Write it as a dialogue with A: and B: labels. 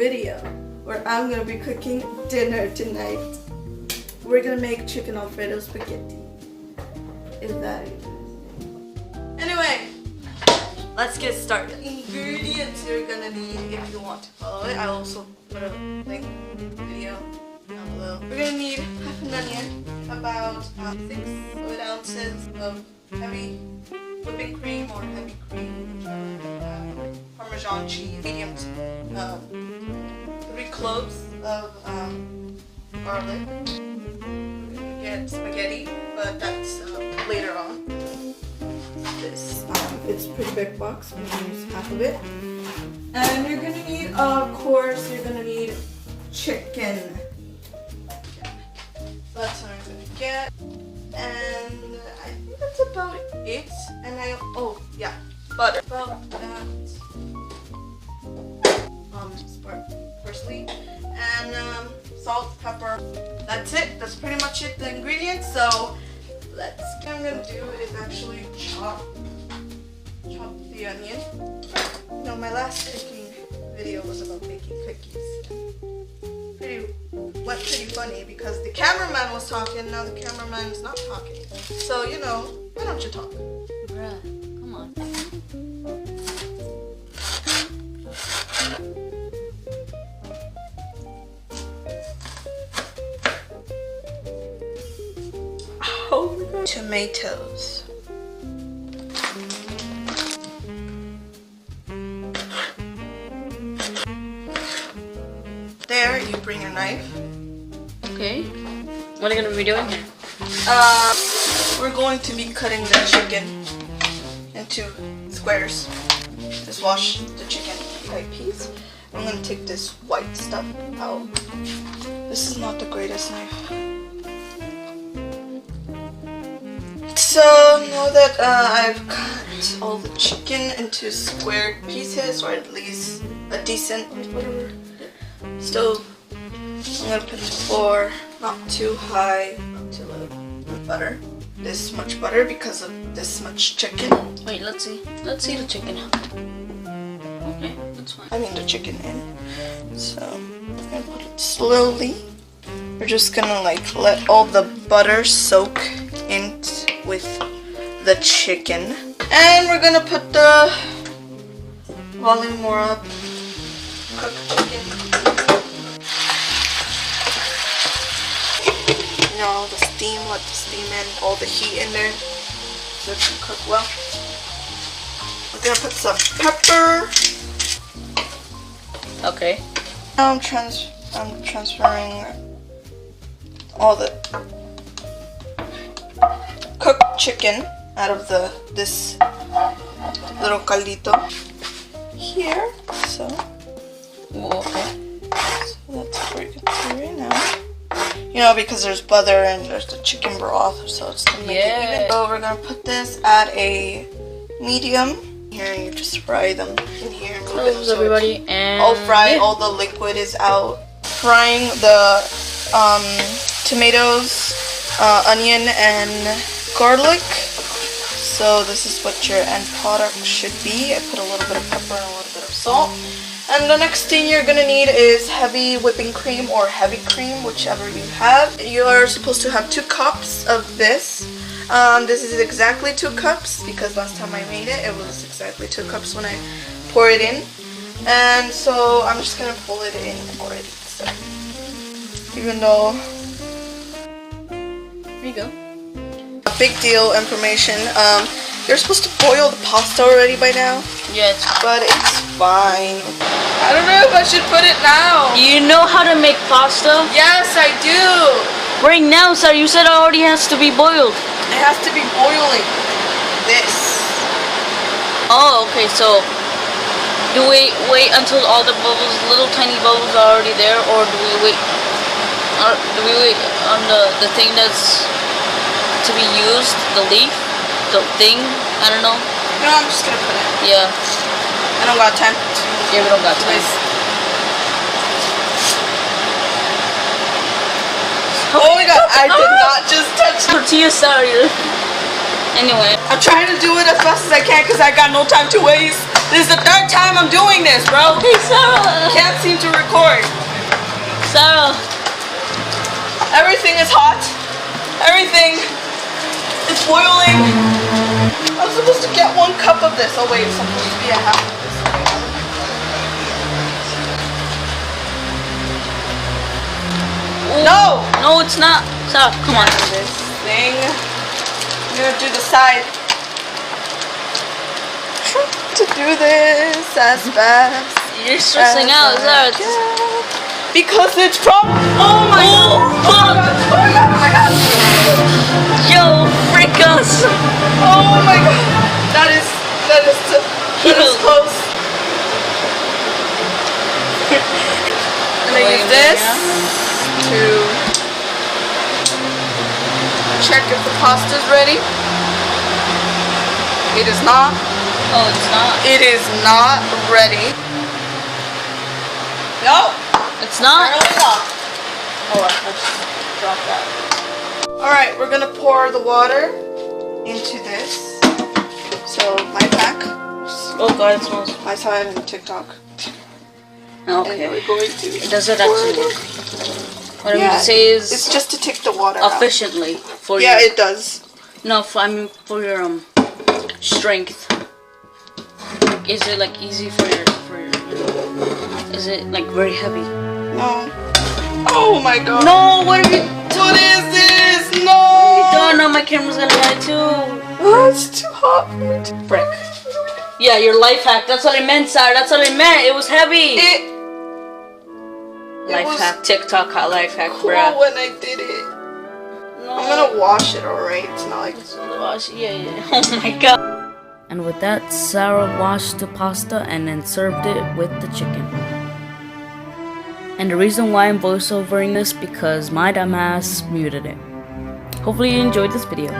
A: video where I'm gonna be cooking dinner tonight. We're gonna make chicken Alfredo spaghetti. Is that it? Anyway, let's get started. Ingredients you're gonna need if you want to follow it. I also put a link video down below. We're gonna need half an onion, about 6 fluid ounces of heavy whipping cream or heavy cream, Parmesan cheese, medium, 3 cloves of garlic. We're gonna get spaghetti, but that's later on. This it's a pretty big box. I'm gonna use half of it. And you're gonna need, of course, you're gonna need chicken. That's what I'm gonna get. And I think that's about it. And butter. About that. Parsley and salt, pepper. That's it. That's pretty much it. The ingredients. So what I'm gonna do is actually chop the onion. You know, my last cooking video was about making cookies. Pretty funny because the cameraman was talking. Now the cameraman's not talking. So you know, why don't you talk?
B: Bruh, come on.
A: Oh my God. Tomatoes. There, you bring your knife.
B: Okay. What are you gonna be doing here?
A: We're going to be cutting the chicken into squares. Just wash the chicken by piece. I'm gonna take this white stuff out. This is not the greatest knife. So now that I've cut all the chicken into square pieces, or at least a decent, whatever, stove, I'm gonna put the floor not too high, not too low. Butter, this much butter because of this much chicken.
B: Wait, let's see. Let's see the chicken. Okay, that's fine.
A: I mean the chicken in. So I'm gonna put it slowly. We're just gonna like let all the butter soak in with the chicken, and we're gonna put the volume more up. Cook chicken. You know, all the steam, let the steam in, all the heat in there, so it can cook well. We're gonna put some pepper.
B: Okay.
A: Now I'm transferring all the cooked chicken out of this little caldito here. So,
B: Okay.
A: so that's what we're gonna do right now. You know, because there's butter and there's the chicken broth, so it's to make it even. So we're gonna put this at a medium. Here, you just fry them in here.
B: Close everybody, and
A: all fried. All the liquid is out. Frying the tomatoes, onion, and garlic. So this is what your end product should be. I put a little bit of pepper and a little bit of salt. And the next thing you're gonna need is heavy whipping cream or heavy cream, whichever you have. You are supposed to have 2 cups of this. This is exactly 2 cups because last time I made it, it was exactly 2 cups when I pour it in. And so I'm just gonna pull it in already. So even though,
B: there you go.
A: big deal information. You're supposed to boil the pasta already by now.
B: Yeah, it's fine.
A: But it's fine. I don't know if I should put it now.
B: You know how to make pasta?
A: Yes, I do.
B: Right now, sir, you said it already has to be boiled.
A: It has to be boiling. This.
B: Oh, okay, so do we wait until all the bubbles, little tiny bubbles are already there, or do we wait on the thing that's to be used, the leaf, the thing, I don't know.
A: No, I'm just gonna put it.
B: Yeah.
A: I don't got time.
B: Yeah, we don't got time.
A: Oh my God, I did not just touch the
B: Tortilla salad. Anyway.
A: I'm trying to do it as fast as I can because I got no time to waste. This is the third time I'm doing this, bro.
B: Hey, Sarah.
A: Can't seem to record.
B: Sarah.
A: Everything is hot. Everything is boiling. I'm supposed to get 1 cup of this. Oh wait, it's supposed to be a half of this.
B: Ooh.
A: No!
B: No, it's not. Sarah, come on.
A: This thing. I'm gonna do the side. To do this as fast.
B: You're stressing out, Sarah.
A: Because it's from. Oh my god! Oh my god! Oh my god! Oh my god!
B: Yo, freak us!
A: Oh my god! That is close. I'm gonna use this to check if the pasta's ready. It is not.
B: Oh, it's not.
A: It is not ready. No.
B: It's not.
A: Apparently not. Hold on, let's drop that. Alright, we're gonna pour the water into this. So my pack,
B: Oh god, it smells.
A: I saw it on TikTok.
B: Okay.
A: And we're going to
B: Does it
A: pour
B: actually
A: it.
B: work? What I'm gonna say is
A: it's just to take the water out.
B: efficiently for
A: Yeah,
B: your.
A: it does.
B: No, I mean for your strength. Is it like easy for your is it like very heavy?
A: No. Oh my god.
B: No, what are you?
A: What is this? No.
B: Oh no, my camera's gonna die too.
A: Oh, it's too hot for me to
B: Frick. Yeah, your life hack. That's what I meant, Sarah. That's what I meant. It was heavy. Life
A: was
B: hack, TikTok life hack,
A: cool
B: bruh.
A: when I did it.
B: No.
A: I'm gonna wash it, alright? It's not like it's
B: Yeah. Oh my god. And with that, Sarah washed the pasta and then served it with the chicken. And the reason why I'm voiceovering this because my dumbass muted it. Hopefully you enjoyed this video.